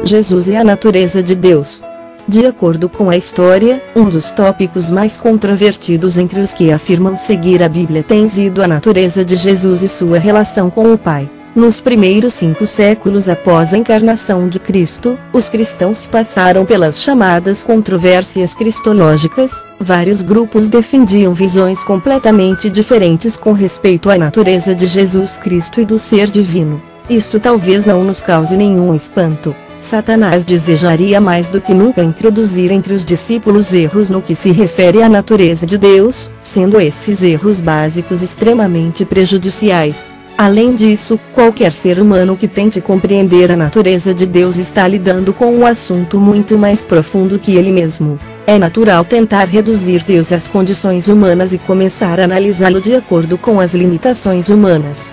Jesus é a natureza de Deus. De acordo com a história, um dos tópicos mais controvertidos entre os que afirmam seguir a Bíblia tem sido a natureza de Jesus e sua relação com o Pai. Nos primeiros 5 séculos após a encarnação de Cristo, os cristãos passaram pelas chamadas controvérsias cristológicas. Vários grupos defendiam visões completamente diferentes com respeito à natureza de Jesus Cristo e do ser divino. Isso talvez não nos cause nenhum espanto. Satanás desejaria mais do que nunca introduzir entre os discípulos erros no que se refere à natureza de Deus, sendo esses erros básicos extremamente prejudiciais. Além disso, qualquer ser humano que tente compreender a natureza de Deus está lidando com um assunto muito mais profundo que ele mesmo. É natural tentar reduzir Deus às condições humanas e começar a analisá-lo de acordo com as limitações humanas.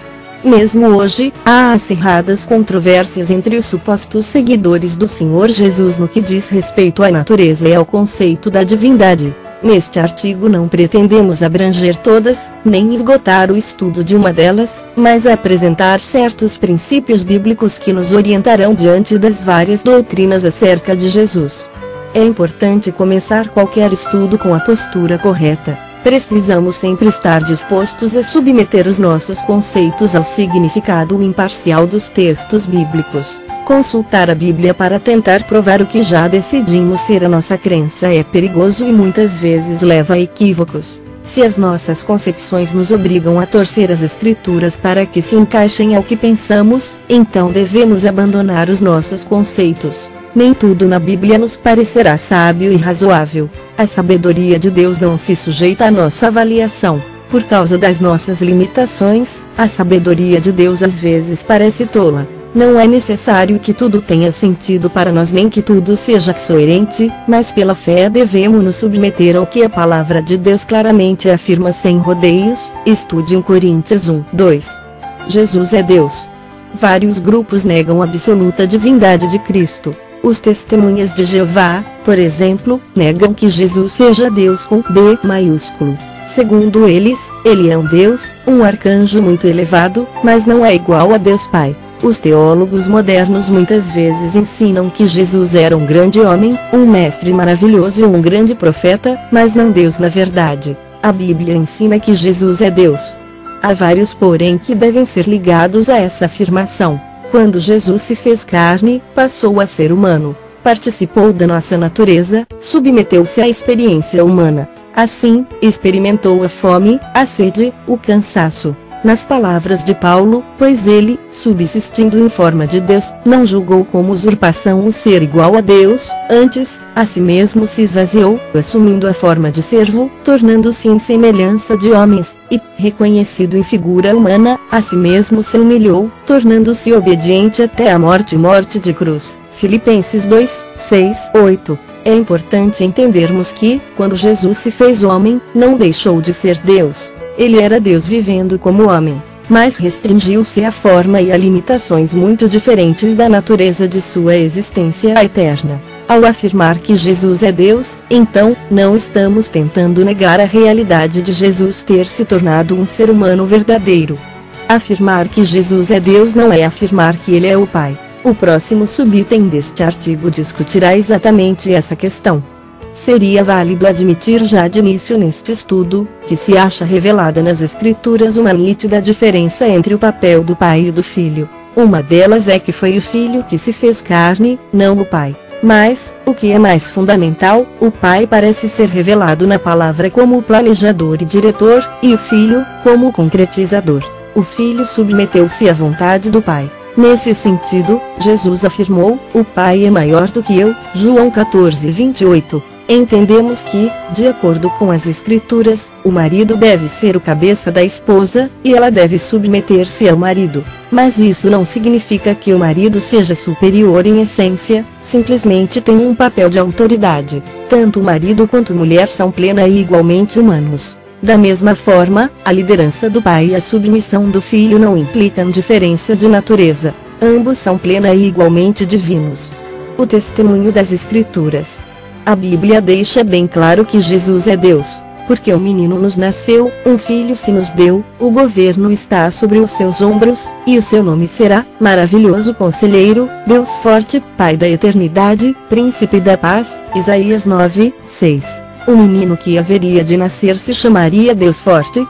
Mesmo hoje, há acirradas controvérsias entre os supostos seguidores do Senhor Jesus no que diz respeito à natureza e ao conceito da divindade. Neste artigo não pretendemos abranger todas, nem esgotar o estudo de uma delas, mas apresentar certos princípios bíblicos que nos orientarão diante das várias doutrinas acerca de Jesus. É importante começar qualquer estudo com a postura correta. Precisamos sempre estar dispostos a submeter os nossos conceitos ao significado imparcial dos textos bíblicos. Consultar a Bíblia para tentar provar o que já decidimos ser a nossa crença é perigoso e muitas vezes leva a equívocos. Se as nossas concepções nos obrigam a torcer as Escrituras para que se encaixem ao que pensamos, então devemos abandonar os nossos conceitos. Nem tudo na Bíblia nos parecerá sábio e razoável. A sabedoria de Deus não se sujeita à nossa avaliação. Por causa das nossas limitações, a sabedoria de Deus às vezes parece tola. Não é necessário que tudo tenha sentido para nós nem que tudo seja coerente, mas pela fé devemos nos submeter ao que a palavra de Deus claramente afirma sem rodeios. Estude 1 Coríntios 1:2. Jesus é Deus. Vários grupos negam a absoluta divindade de Cristo. Os Testemunhas de Jeová, por exemplo, negam que Jesus seja Deus com B maiúsculo. Segundo eles, ele é um Deus, um arcanjo muito elevado, mas não é igual a Deus Pai. Os teólogos modernos muitas vezes ensinam que Jesus era um grande homem, um mestre maravilhoso e um grande profeta, mas não Deus na verdade. A Bíblia ensina que Jesus é Deus. Há vários porém que devem ser ligados a essa afirmação. Quando Jesus se fez carne, passou a ser humano. Participou da nossa natureza, submeteu-se à experiência humana. Assim, experimentou a fome, a sede, o cansaço. Nas palavras de Paulo, pois ele, subsistindo em forma de Deus, não julgou como usurpação o ser igual a Deus, antes, a si mesmo se esvaziou, assumindo a forma de servo, tornando-se em semelhança de homens, e, reconhecido em figura humana, a si mesmo se humilhou, tornando-se obediente até a morte de cruz. Filipenses 2:6-8. É importante entendermos que, quando Jesus se fez homem, não deixou de ser Deus. Ele era Deus vivendo como homem, mas restringiu-se à forma e a limitações muito diferentes da natureza de sua existência eterna. Ao afirmar que Jesus é Deus, então, não estamos tentando negar a realidade de Jesus ter se tornado um ser humano verdadeiro. Afirmar que Jesus é Deus não é afirmar que ele é o Pai. O próximo subitem deste artigo discutirá exatamente essa questão. Seria válido admitir já de início neste estudo, que se acha revelada nas Escrituras uma nítida diferença entre o papel do Pai e do Filho. Uma delas é que foi o Filho que se fez carne, não o Pai. Mas, o que é mais fundamental, o Pai parece ser revelado na palavra como o planejador e diretor, e o Filho, como o concretizador. O Filho submeteu-se à vontade do Pai. Nesse sentido, Jesus afirmou, o Pai é maior do que eu, João 14:28. Entendemos que, de acordo com as Escrituras, o marido deve ser o cabeça da esposa, e ela deve submeter-se ao marido. Mas isso não significa que o marido seja superior em essência, simplesmente tem um papel de autoridade. Tanto o marido quanto a mulher são plena e igualmente humanos. Da mesma forma, a liderança do pai e a submissão do filho não implicam diferença de natureza. Ambos são plena e igualmente divinos. O testemunho das Escrituras. A Bíblia deixa bem claro que Jesus é Deus. porque um menino nos nasceu, um filho se nos deu, o governo está sobre os seus ombros, e o seu nome será Maravilhoso Conselheiro, Deus Forte, Pai da Eternidade, Príncipe da Paz. Isaías 9, 6. O menino que haveria de nascer se chamaria Deus Forte.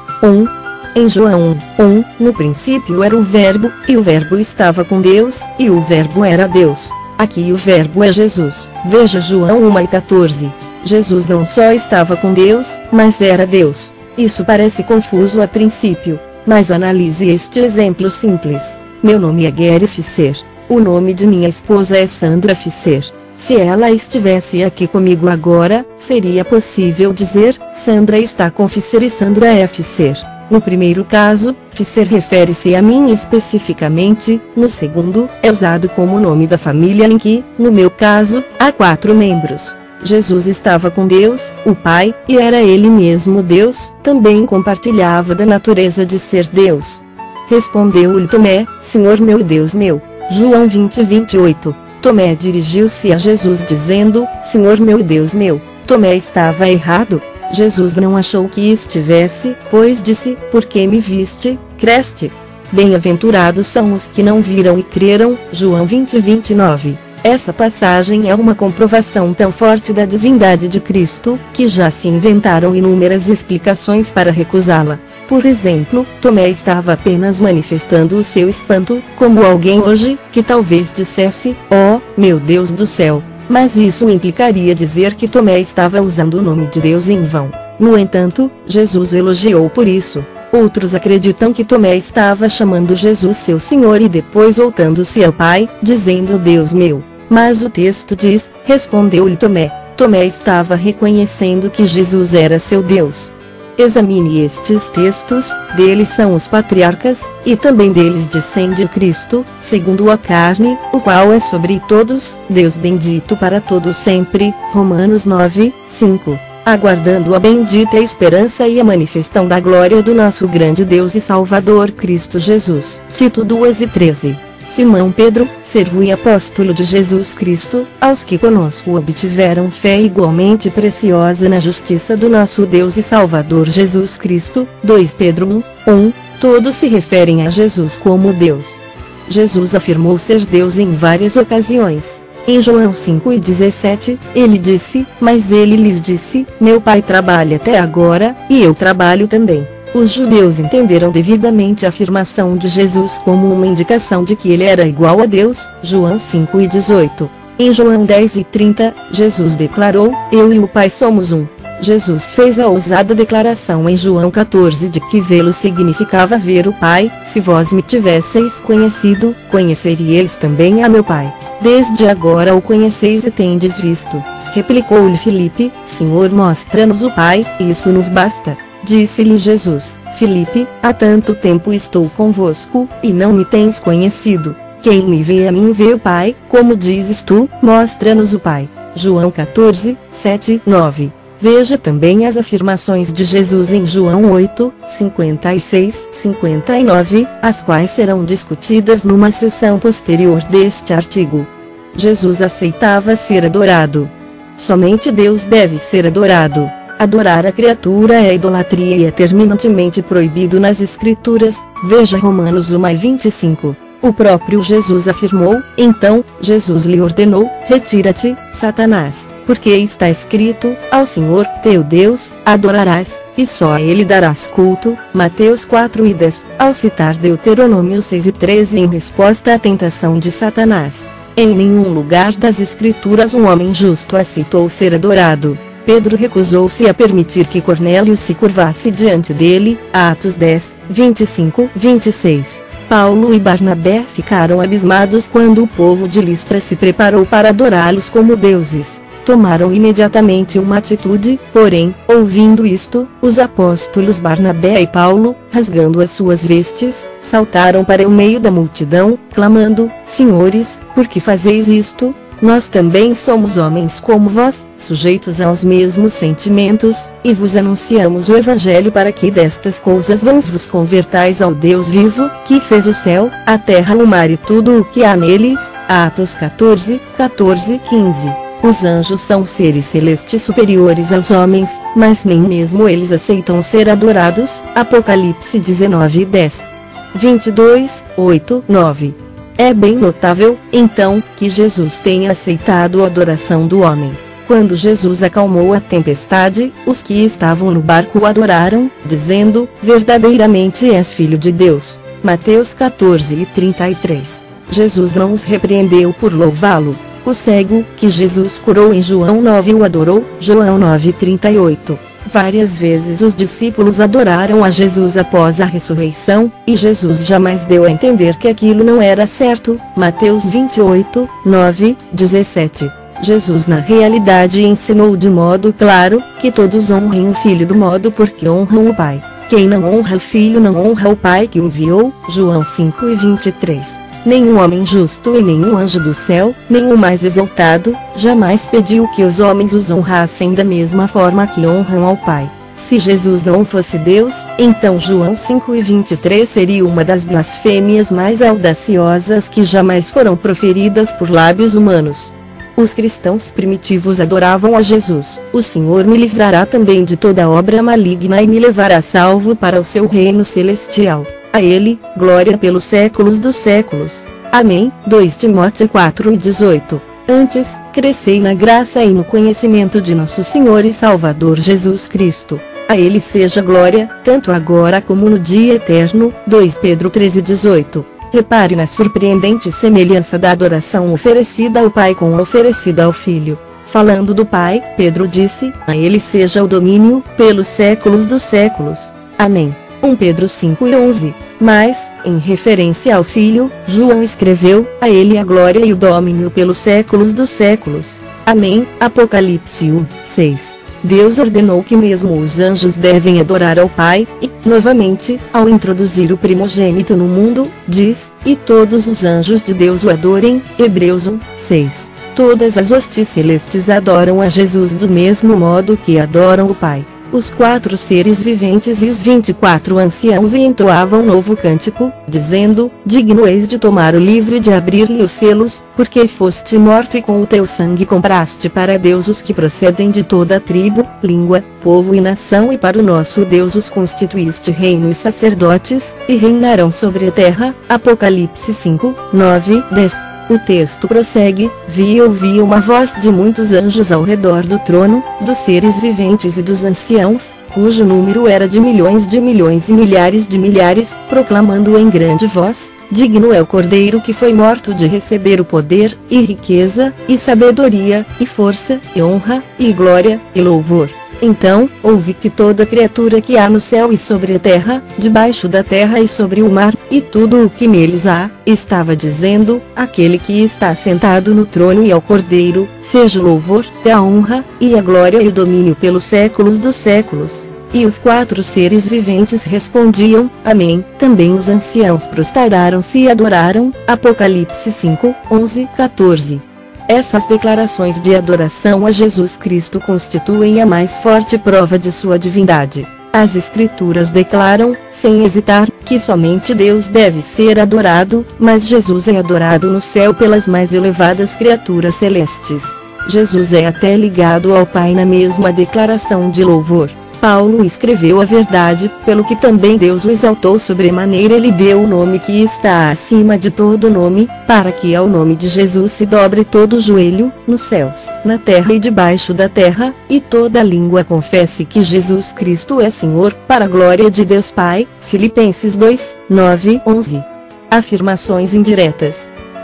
Em João 1, no princípio era o Verbo, e o Verbo estava com Deus, e o Verbo era Deus. Aqui o Verbo é Jesus. Veja João 1:14. Jesus não só estava com Deus, mas era Deus. Isso parece confuso a princípio, mas analise este exemplo simples. Meu nome é Gary Fischer. O nome de minha esposa é Sandra Fischer. Se ela estivesse aqui comigo agora, seria possível dizer, Sandra está com Fischer e Sandra é Fischer. No primeiro caso, Fischer refere-se a mim especificamente, no segundo, é usado como nome da família em que, no meu caso, há 4 membros. Jesus estava com Deus, o Pai, e era ele mesmo Deus, também compartilhava da natureza de ser Deus. Respondeu-lhe Tomé, Senhor meu e Deus meu. João 20:28. Tomé dirigiu-se a Jesus dizendo, Senhor meu e Deus meu. Tomé estava errado. Jesus não achou que estivesse, pois disse, porque me viste, creste. Bem-aventurados são os que não viram e creram. João 20:29. Essa passagem é uma comprovação tão forte da divindade de Cristo, que já se inventaram inúmeras explicações para recusá-la. Por exemplo, Tomé estava apenas manifestando o seu espanto, como alguém hoje, que talvez dissesse, oh, meu Deus do céu. Mas isso implicaria dizer que Tomé estava usando o nome de Deus em vão. No entanto, Jesus o elogiou por isso. Outros acreditam que Tomé estava chamando Jesus seu Senhor e depois voltando-se ao Pai, dizendo Deus meu. Mas o texto diz, respondeu-lhe Tomé. Tomé estava reconhecendo que Jesus era seu Deus. Examine estes textos, deles são os patriarcas, e também deles descende o Cristo, segundo a carne, o qual é sobre todos, Deus bendito para todos sempre. Romanos 9, 5. Aguardando a bendita esperança e a manifestação da glória do nosso grande Deus e Salvador Cristo Jesus. Tito 2:13. Simão Pedro, servo e apóstolo de Jesus Cristo, aos que conosco obtiveram fé igualmente preciosa na justiça do nosso Deus e Salvador Jesus Cristo. 2 Pedro 1, todos se referem a Jesus como Deus. Jesus afirmou ser Deus em várias ocasiões. Em João 5:17, ele disse, mas ele lhes disse, meu Pai trabalha até agora, e eu trabalho também. Os judeus entenderam devidamente a afirmação de Jesus como uma indicação de que ele era igual a Deus, João 5:18. Em João 10:30, Jesus declarou, eu e o Pai somos um. Jesus fez a ousada declaração em João 14 de que vê-lo significava ver o Pai, se vós me tivesseis conhecido, conheceríeis também a meu Pai. Desde agora o conheceis e tendes visto. Replicou-lhe Filipe, Senhor, mostra-nos o Pai, isso nos basta. Disse-lhe Jesus, Filipe, há tanto tempo estou convosco, e não me tens conhecido. Quem me vê a mim vê o Pai, como dizes tu, mostra-nos o Pai. João 14, 7, 9. Veja também as afirmações de Jesus em João 8, 56, 59, as quais serão discutidas numa sessão posterior deste artigo. Jesus aceitava ser adorado. Somente Deus deve ser adorado. Adorar a criatura é idolatria e é terminantemente proibido nas Escrituras, veja Romanos 1:25. O próprio Jesus afirmou, então, Jesus lhe ordenou, retira-te, Satanás, porque está escrito, ao Senhor, teu Deus, adorarás, e só a ele darás culto, Mateus 4:10, ao citar Deuteronômio 6:13 em resposta à tentação de Satanás. Em nenhum lugar das Escrituras um homem justo aceitou ser adorado. Pedro recusou-se a permitir que Cornélio se curvasse diante dele, Atos 10, 25, 26. Paulo e Barnabé ficaram abismados quando o povo de Listra se preparou para adorá-los como deuses. Tomaram imediatamente uma atitude, porém, ouvindo isto, os apóstolos Barnabé e Paulo, rasgando as suas vestes, saltaram para o meio da multidão, clamando, Senhores, por que fazeis isto? Nós também somos homens como vós, sujeitos aos mesmos sentimentos, e vos anunciamos o Evangelho para que destas coisas vos convertais ao Deus vivo, que fez o céu, a terra, o mar e tudo o que há neles. Atos 14, 14, 15. Os anjos são seres celestes superiores aos homens, mas nem mesmo eles aceitam ser adorados. Apocalipse 19:10. 22, 8, 9. É bem notável, então, que Jesus tenha aceitado a adoração do homem. Quando Jesus acalmou a tempestade, os que estavam no barco o adoraram, dizendo: verdadeiramente és filho de Deus. Mateus 14:33. Jesus não os repreendeu por louvá-lo. O cego, que Jesus curou em João 9 o adorou, João 9:38. Várias vezes os discípulos adoraram a Jesus após a ressurreição, e Jesus jamais deu a entender que aquilo não era certo, Mateus 28, 9, 17. Jesus na realidade ensinou de modo claro, que todos honrem o Filho do modo porque honram o Pai. Quem não honra o Filho não honra o Pai que o enviou, João 5:23. Nenhum homem justo e nenhum anjo do céu, nem o mais exaltado, jamais pediu que os homens os honrassem da mesma forma que honram ao Pai. Se Jesus não fosse Deus, então João 5:23 seria uma das blasfêmias mais audaciosas que jamais foram proferidas por lábios humanos. Os cristãos primitivos adoravam a Jesus: o Senhor me livrará também de toda obra maligna e me levará salvo para o seu reino celestial. A Ele, glória pelos séculos dos séculos. Amém. 2 Timóteo 4:18. Antes, crescei na graça e no conhecimento de nosso Senhor e Salvador Jesus Cristo. A Ele seja glória, tanto agora como no dia eterno. 2 Pedro 13:18. Repare na surpreendente semelhança da adoração oferecida ao Pai com a oferecida ao Filho. Falando do Pai, Pedro disse: a Ele seja o domínio, pelos séculos dos séculos. Amém. 1 Pedro 5:11. Mas, em referência ao Filho, João escreveu: a Ele a glória e o domínio pelos séculos dos séculos. Amém. Apocalipse 1:6. Deus ordenou que mesmo os anjos devem adorar ao Pai, e, novamente, ao introduzir o primogênito no mundo, diz: e todos os anjos de Deus o adorem, Hebreus 1:6. Todas as hostes celestes adoram a Jesus do mesmo modo que adoram o Pai. Os 4 seres viventes e os 24 anciãos entoavam um novo cântico, dizendo: digno és de tomar o livro e de abrir-lhe os selos, porque foste morto e com o teu sangue compraste para Deus os que procedem de toda tribo, língua, povo e nação, e para o nosso Deus os constituíste reino e sacerdotes, e reinarão sobre a terra. Apocalipse 5:9-10. O texto prossegue: vi e ouvi uma voz de muitos anjos ao redor do trono, dos seres viventes e dos anciãos, cujo número era de milhões e milhares de milhares, proclamando em grande voz: digno é o Cordeiro que foi morto de receber o poder, e riqueza, e sabedoria, e força, e honra, e glória, e louvor. Então, ouvi que toda criatura que há no céu e sobre a terra, debaixo da terra e sobre o mar, e tudo o que neles há, estava dizendo: aquele que está sentado no trono e ao Cordeiro, seja o louvor, e a honra, e a glória e o domínio pelos séculos dos séculos. E os 4 seres viventes respondiam: amém. Também os anciãos prostraram-se e adoraram. Apocalipse 5:11-14. Essas declarações de adoração a Jesus Cristo constituem a mais forte prova de sua divindade. As Escrituras declaram, sem hesitar, que somente Deus deve ser adorado, mas Jesus é adorado no céu pelas mais elevadas criaturas celestes. Jesus é até ligado ao Pai na mesma declaração de louvor. Paulo escreveu a verdade, pelo que também Deus o exaltou sobremaneira e lhe deu o nome que está acima de todo nome, para que ao nome de Jesus se dobre todo o joelho, nos céus, na terra e debaixo da terra, e toda língua confesse que Jesus Cristo é Senhor, para a glória de Deus Pai. Filipenses 2:9-11. Afirmações indiretas.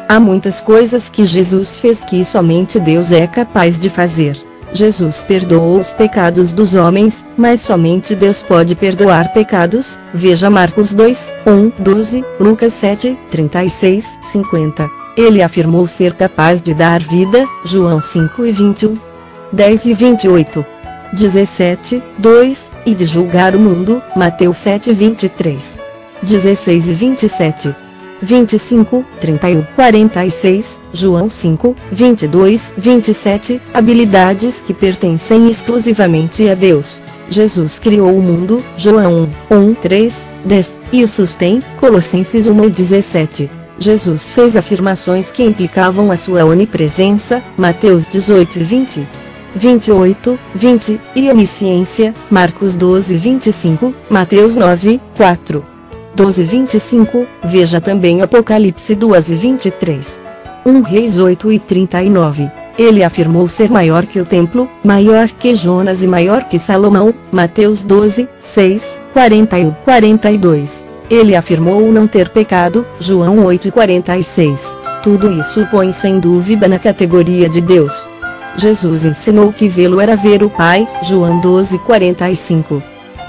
Há muitas coisas que Jesus fez que somente Deus é capaz de fazer. Jesus perdoou os pecados dos homens, mas somente Deus pode perdoar pecados. Veja Marcos 2:1-12, Lucas 7:36-50. Ele afirmou ser capaz de dar vida. João 5:21. 10:28. 17:2, e de julgar o mundo. Mateus 7:23. 16:27. 25, 31, 46, João 5, 22, 27, habilidades que pertencem exclusivamente a Deus. Jesus criou o mundo, João 1, 3, 10, e o sustém, Colossenses 1:17. Jesus fez afirmações que implicavam a sua onipresença, Mateus 18:20. 28, 20, e onisciência, Marcos 12:25, Mateus 9:4. 12:25, veja também Apocalipse 2:23. 1 Reis 8:39. Ele afirmou ser maior que o templo, maior que Jonas e maior que Salomão, Mateus 12:6, 41, 42. Ele afirmou não ter pecado, João 8:46. Tudo isso põe sem dúvida na categoria de Deus. Jesus ensinou que vê-lo era ver o Pai, João 12:45.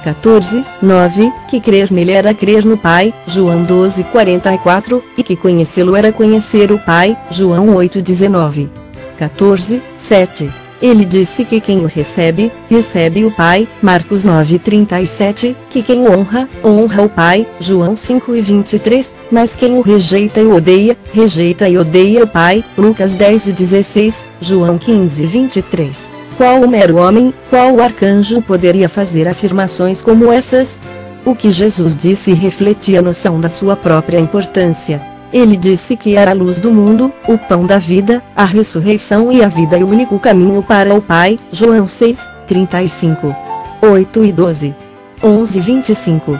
14, 9, que crer nele era crer no Pai, João 12:44, e que conhecê-lo era conhecer o Pai, João 8:19. 14, 7. Ele disse que quem o recebe, recebe o Pai, Marcos 9:37, que quem o honra, honra o Pai, João 5:23, mas quem o rejeita e odeia, rejeita e odeia o Pai, Lucas 10:16, João 15:23. Qual o mero homem, qual o arcanjo poderia fazer afirmações como essas? O que Jesus disse refletia a noção da sua própria importância. Ele disse que era a luz do mundo, o pão da vida, a ressurreição e a vida e o único caminho para o Pai, João 6:35. 8 e 12. 11:25.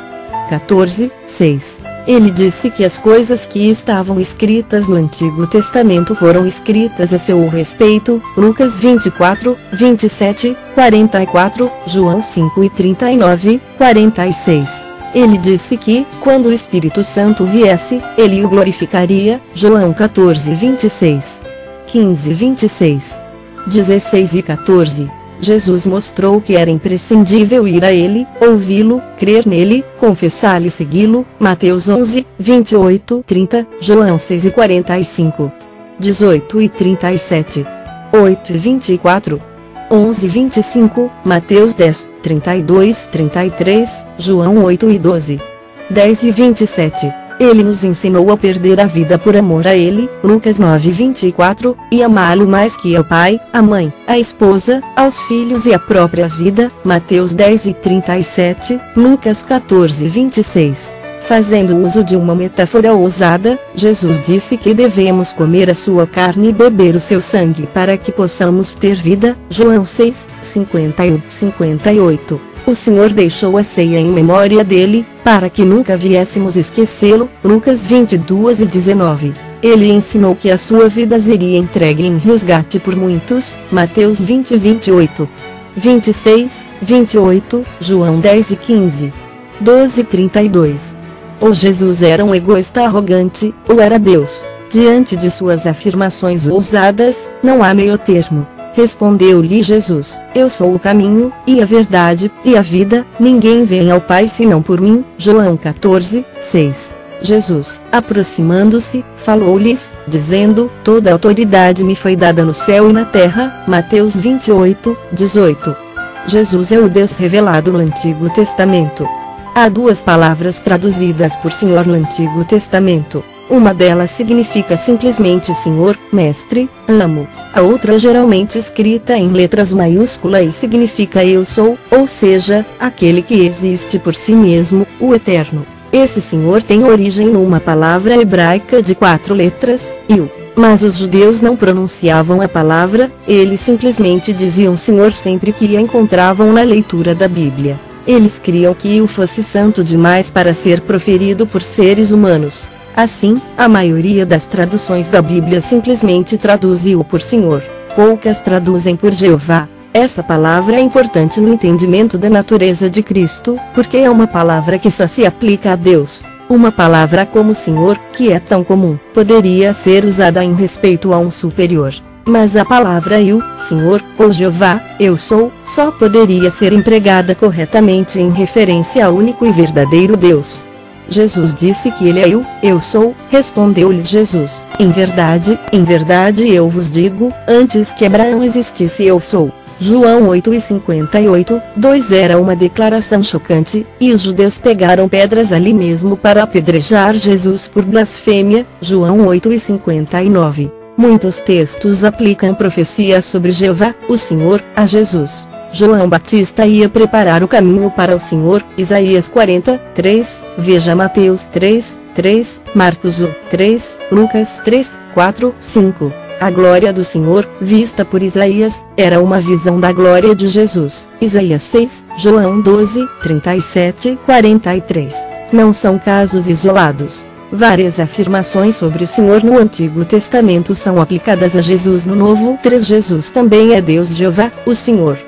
14, 6. Ele disse que as coisas que estavam escritas no Antigo Testamento foram escritas a seu respeito, Lucas 24, 27, 44, João 5:39, 46. Ele disse que, quando o Espírito Santo viesse, ele o glorificaria, João 14:26. 15:26. 16 e 14. Jesus mostrou que era imprescindível ir a ele, ouvi-lo, crer nele, confessá-lo e segui-lo, Mateus 11, 28, 30, João 6:45. 18 e 37. 8 e 24. 11:25, Mateus 10, 32, 33, João 8 e 12. 10 e 27. Ele nos ensinou a perder a vida por amor a ele, Lucas 9:24, e amá-lo mais que ao pai, a mãe, a esposa, aos filhos e a própria vida, Mateus 10 e 37, Lucas 14:26. Fazendo uso de uma metáfora ousada, Jesus disse que devemos comer a sua carne e beber o seu sangue para que possamos ter vida, João 6, 51, 58. O Senhor deixou a ceia em memória dele, para que nunca viéssemos esquecê-lo, Lucas 22 e 19. Ele ensinou que a sua vida seria entregue em resgate por muitos, Mateus 20 e 28. 26, 28, João 10 e 15. 12 e 32. Ou Jesus era um egoísta arrogante, ou era Deus. Diante de suas afirmações ousadas, não há meio termo. Respondeu-lhe Jesus: Eu sou o caminho, e a verdade, e a vida, ninguém vem ao Pai senão por mim. João 14, 6. Jesus, aproximando-se, falou-lhes, dizendo: Toda autoridade me foi dada no céu e na terra. Mateus 28, 18. Jesus é o Deus revelado no Antigo Testamento. Há duas palavras traduzidas por Senhor no Antigo Testamento. Uma delas significa simplesmente Senhor, Mestre, Amo. A outra geralmente escrita em letras maiúsculas e significa Eu sou, ou seja, aquele que existe por si mesmo, o Eterno. Esse Senhor tem origem numa palavra hebraica de 4 letras, Eu. Mas os judeus não pronunciavam a palavra, eles simplesmente diziam Senhor sempre que a encontravam na leitura da Bíblia. Eles criam que Eu fosse santo demais para ser proferido por seres humanos. Assim, a maioria das traduções da Bíblia simplesmente traduz-o por Senhor. Poucas traduzem por Jeová. Essa palavra é importante no entendimento da natureza de Cristo, porque é uma palavra que só se aplica a Deus. Uma palavra como Senhor, que é tão comum, poderia ser usada em respeito a um superior. Mas a palavra Eu, Senhor, ou Jeová, Eu sou, só poderia ser empregada corretamente em referência ao único e verdadeiro Deus. Jesus disse que ele é Eu sou, respondeu-lhes Jesus: em verdade eu vos digo, antes que Abraão existisse eu sou. João 8:58, 2 era uma declaração chocante, e os judeus pegaram pedras ali mesmo para apedrejar Jesus por blasfêmia, João 8:59. Muitos textos aplicam profecias sobre Jeová, o Senhor, a Jesus. João Batista ia preparar o caminho para o Senhor, Isaías 40, 3, veja Mateus 3, 3, Marcos 1, 3, Lucas 3, 4, 5. A glória do Senhor, vista por Isaías, era uma visão da glória de Jesus. Isaías 6, João 12, 37, 43. Não são casos isolados. Várias afirmações sobre o Senhor no Antigo Testamento são aplicadas a Jesus no Novo. 3. Jesus também é Deus Jeová, o Senhor.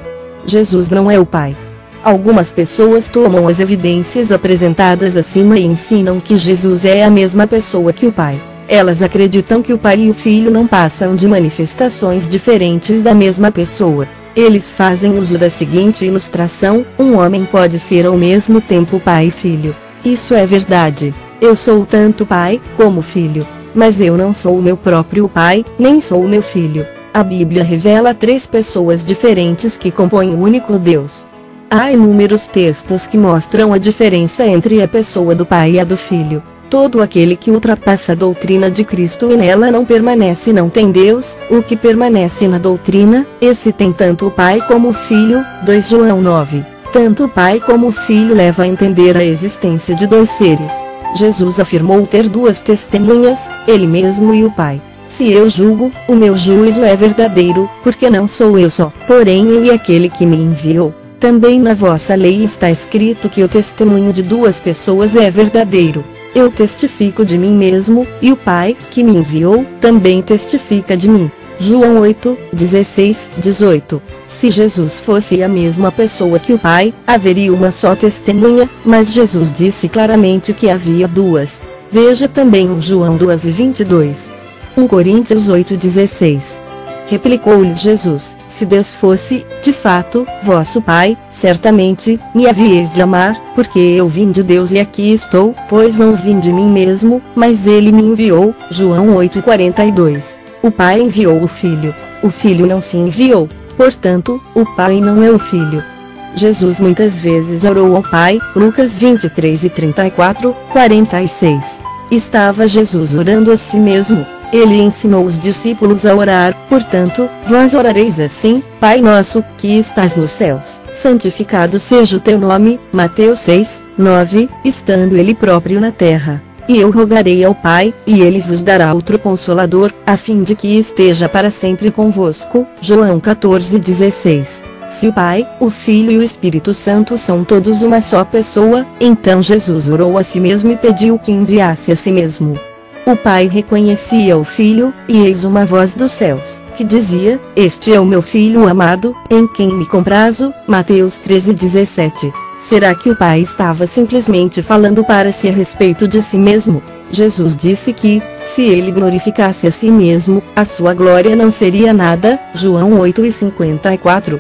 Jesus não é o Pai. Algumas pessoas tomam as evidências apresentadas acima e ensinam que Jesus é a mesma pessoa que o Pai. Elas acreditam que o Pai e o Filho não passam de manifestações diferentes da mesma pessoa. Eles fazem uso da seguinte ilustração: um homem pode ser ao mesmo tempo pai e filho. Isso é verdade. Eu sou tanto pai como filho. Mas eu não sou o meu próprio pai, nem sou o meu filho. A Bíblia revela 3 pessoas diferentes que compõem o único Deus. Há inúmeros textos que mostram a diferença entre a pessoa do pai e a do filho. Todo aquele que ultrapassa a doutrina de Cristo e nela não permanece não tem Deus. O que permanece na doutrina, esse tem tanto o Pai como o Filho. 2 João 9. Tanto o Pai como o Filho leva a entender a existência de 2 seres. Jesus afirmou ter 2 testemunhas, Ele mesmo e o Pai. Se eu julgo, o meu juízo é verdadeiro, porque não sou eu só, porém Ele é aquele que me enviou. Também na vossa lei está escrito que o testemunho de 2 pessoas é verdadeiro. Eu testifico de mim mesmo, e o Pai, que me enviou, também testifica de mim. João 8, 16, 18. Se Jesus fosse a mesma pessoa que o Pai, haveria uma só testemunha, mas Jesus disse claramente que havia 2. Veja também o João 2 e 22. 1 Coríntios 8, 16. Replicou-lhes Jesus: se Deus fosse, de fato, vosso Pai, certamente, me havíeis de amar, porque eu vim de Deus e aqui estou, pois não vim de mim mesmo, mas Ele me enviou. João 8,42. O Pai enviou o Filho. O Filho não se enviou. Portanto, o Pai não é o Filho. Jesus muitas vezes orou ao Pai. Lucas 23 e 34, 46. Estava Jesus orando a si mesmo. Ele ensinou os discípulos a orar: portanto, vós orareis assim: Pai nosso, que estás nos céus, santificado seja o teu nome. Mateus 6, 9, estando ele próprio na terra. E eu rogarei ao Pai, e ele vos dará outro Consolador, a fim de que esteja para sempre convosco. João 14, 16. Se o Pai, o Filho e o Espírito Santo são todos uma só pessoa, então Jesus orou a si mesmo e pediu que enviasse a si mesmo. O Pai reconhecia o Filho, e eis uma voz dos céus, que dizia: este é o meu Filho amado, em quem me comprazo. Mateus 13, 17. Será que o Pai estava simplesmente falando para si a respeito de si mesmo? Jesus disse que, se ele glorificasse a si mesmo, a sua glória não seria nada. João 8 e 54.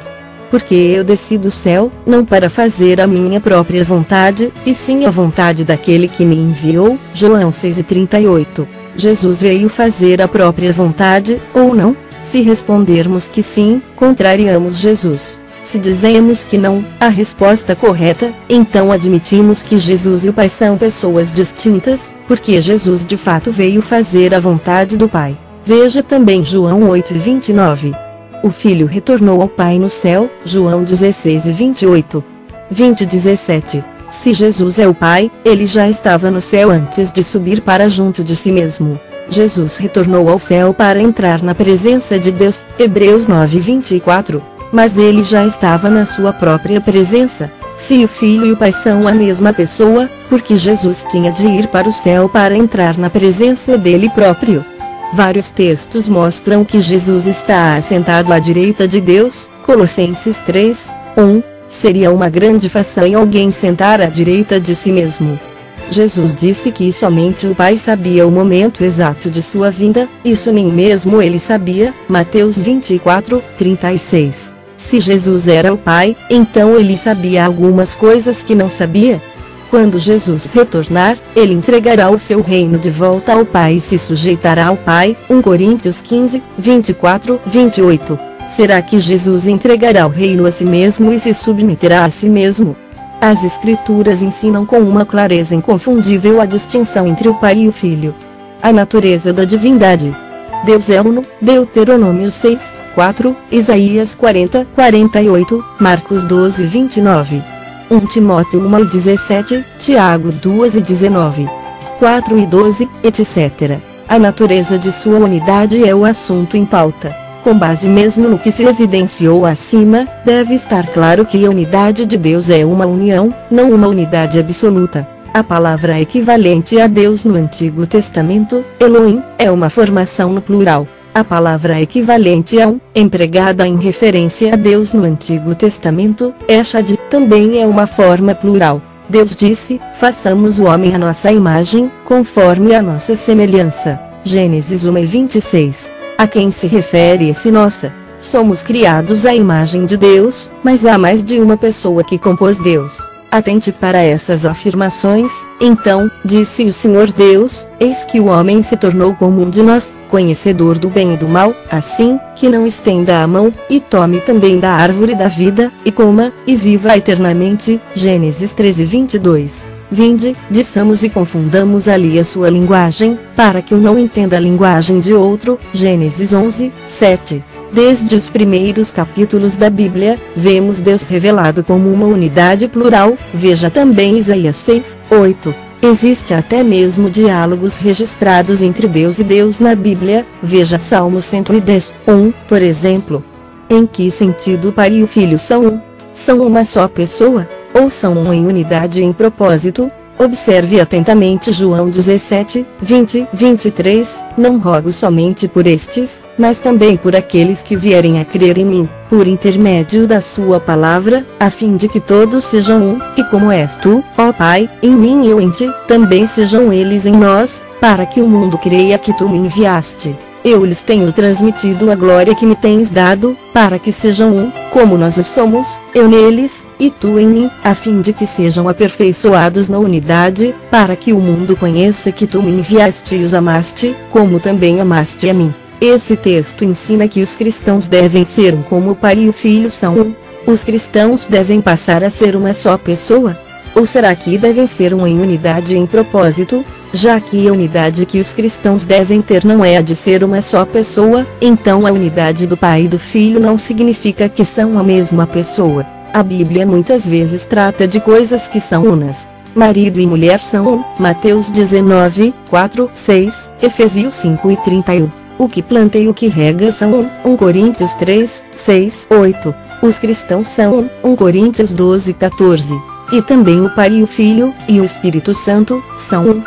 Porque eu desci do céu, não para fazer a minha própria vontade, e sim a vontade daquele que me enviou. João 6 e 38. Jesus veio fazer a própria vontade, ou não? Se respondermos que sim, contrariamos Jesus. Se dizemos que não, a resposta correta, então admitimos que Jesus e o Pai são pessoas distintas, porque Jesus de fato veio fazer a vontade do Pai. Veja também João 8 e 29. O Filho retornou ao Pai no céu. João 16 e 28. 20 e 17. Se Jesus é o Pai, ele já estava no céu antes de subir para junto de si mesmo. Jesus retornou ao céu para entrar na presença de Deus. Hebreus 9 e 24. Mas ele já estava na sua própria presença. Se o Filho e o Pai são a mesma pessoa, porque Jesus tinha de ir para o céu para entrar na presença dele próprio. Vários textos mostram que Jesus está assentado à direita de Deus. Colossenses 3, 1. Seria uma grande façanha alguém sentar à direita de si mesmo. Jesus disse que somente o Pai sabia o momento exato de sua vinda, isso nem mesmo ele sabia. Mateus 24, 36. Se Jesus era o Pai, então ele sabia algumas coisas que não sabia. Quando Jesus retornar, ele entregará o seu reino de volta ao Pai e se sujeitará ao Pai. 1 Coríntios 15, 24, 28. Será que Jesus entregará o reino a si mesmo e se submeterá a si mesmo? As Escrituras ensinam com uma clareza inconfundível a distinção entre o Pai e o Filho. A natureza da divindade. Deus é uno, Deuteronômio 6, 4, Isaías 40, 48, Marcos 12, 29. 1 Timóteo 1 e 17, Tiago 2 e 19. 4 e 12, etc. A natureza de sua unidade é o assunto em pauta. Com base mesmo no que se evidenciou acima, deve estar claro que a unidade de Deus é uma união, não uma unidade absoluta. A palavra equivalente a Deus no Antigo Testamento, Elohim, é uma formação no plural. A palavra equivalente a empregada em referência a Deus no Antigo Testamento, Echad, também é uma forma plural. Deus disse: façamos o homem à nossa imagem, conforme a nossa semelhança. Gênesis 1:26. A quem se refere esse nossa? Somos criados à imagem de Deus, mas há mais de uma pessoa que compôs Deus. Atente para essas afirmações. Então, disse o Senhor Deus: eis que o homem se tornou como um de nós, conhecedor do bem e do mal, assim, que não estenda a mão, e tome também da árvore da vida, e coma, e viva eternamente. Gênesis 13:22. Vinde, discamos e confundamos ali a sua linguagem, para que um não entenda a linguagem de outro. Gênesis 11:7. Desde os primeiros capítulos da Bíblia, vemos Deus revelado como uma unidade plural. Veja também Isaías 6:8. Existe até mesmo diálogos registrados entre Deus e Deus na Bíblia. Veja Salmo 110:1, por exemplo. Em que sentido o Pai e o Filho são um? São uma só pessoa? Ou são um em unidade e em propósito? Observe atentamente João 17:20-23, não rogo somente por estes, mas também por aqueles que vierem a crer em mim, por intermédio da sua palavra, a fim de que todos sejam um, e como és tu, ó Pai, em mim e eu em ti, também sejam eles em nós, para que o mundo creia que tu me enviaste. Eu lhes tenho transmitido a glória que me tens dado, para que sejam um, como nós o somos, eu neles, e tu em mim, a fim de que sejam aperfeiçoados na unidade, para que o mundo conheça que tu me enviaste e os amaste, como também amaste a mim. Esse texto ensina que os cristãos devem ser um como o Pai e o Filho são um. Os cristãos devem passar a ser uma só pessoa? Ou será que devem ser um em unidade e em propósito? Já que a unidade que os cristãos devem ter não é a de ser uma só pessoa, então a unidade do Pai e do Filho não significa que são a mesma pessoa. A Bíblia muitas vezes trata de coisas que são unas. Marido e mulher são um, Mateus 19:4-6, Efésios 5:31. O que planta e o que rega são um, 1 Coríntios 3:6-8. Os cristãos são um, 1 Coríntios 12:14. E também o Pai e o Filho, e o Espírito Santo, são um.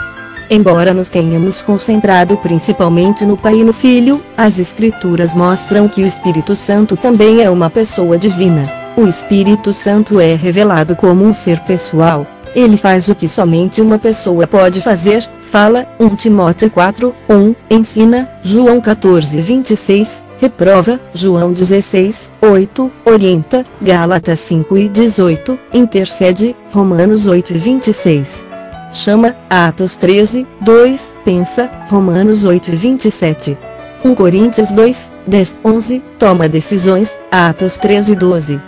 Embora nos tenhamos concentrado principalmente no Pai e no Filho, as Escrituras mostram que o Espírito Santo também é uma pessoa divina. O Espírito Santo é revelado como um ser pessoal. Ele faz o que somente uma pessoa pode fazer, fala, 1 Timóteo 4:1, ensina, João 14:26, reprova, João 16:8, orienta, Gálatas 5:18, intercede, Romanos 8:26. Chama, Atos 13:2, pensa, Romanos 8:27. 1 Coríntios 2:10-11, toma decisões, Atos 13:12.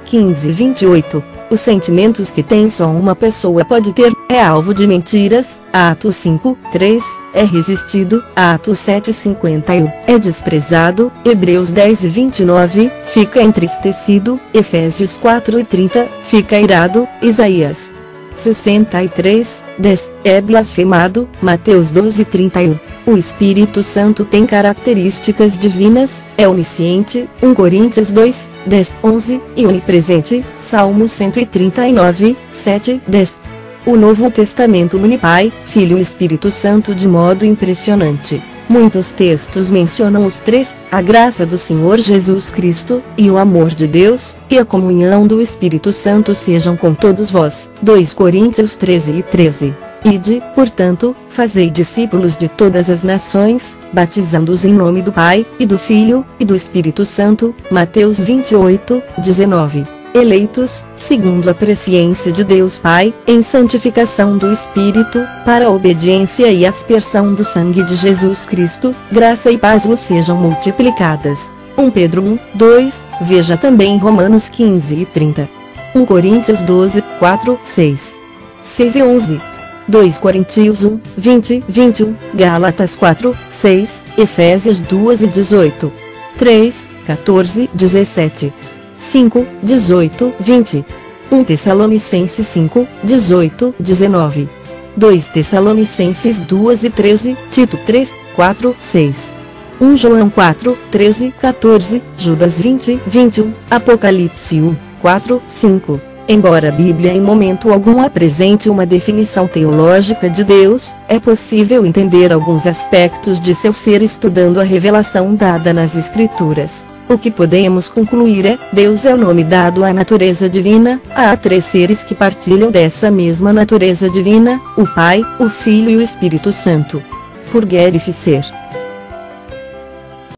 15:28. Os sentimentos que tem só uma pessoa pode ter, é alvo de mentiras, Atos 5:3, é resistido, Atos 7:51, é desprezado, Hebreus 10:29, fica entristecido, Efésios 4:30, fica irado, Isaías 63:10, é blasfemado, Mateus 12:31. O Espírito Santo tem características divinas, é onisciente, 1 Coríntios 2:10-11, e onipresente, Salmo 139:7-10. O Novo Testamento une Pai, Filho e Espírito Santo de modo impressionante. Muitos textos mencionam os três, a graça do Senhor Jesus Cristo, e o amor de Deus, e a comunhão do Espírito Santo sejam com todos vós. 2 Coríntios 13:13. Ide, portanto, fazei discípulos de todas as nações, batizando-os em nome do Pai, e do Filho, e do Espírito Santo. Mateus 28:19. Eleitos, segundo a presciência de Deus Pai, em santificação do Espírito, para a obediência e aspersão do sangue de Jesus Cristo, graça e paz vos sejam multiplicadas. 1 Pedro 1:2, veja também Romanos 15:30. 1 Coríntios 12:4-6. 6:11. 2 Coríntios 1:20-21, Gálatas 4:6, Efésios 2:18. 3:14-17. 5:18-20. 1 Tessalonicenses 5:18-19. 2 Tessalonicenses 2:13, Tito 3, 4, 6. 1 João 4, 13, 14, Judas 20, 21, Apocalipse 1, 4, 5. Embora a Bíblia em momento algum apresente uma definição teológica de Deus, é possível entender alguns aspectos de seu ser estudando a revelação dada nas Escrituras. O que podemos concluir é: Deus é o nome dado à natureza divina. Há três seres que partilham dessa mesma natureza divina: o Pai, o Filho e o Espírito Santo. Por Gary Fischer.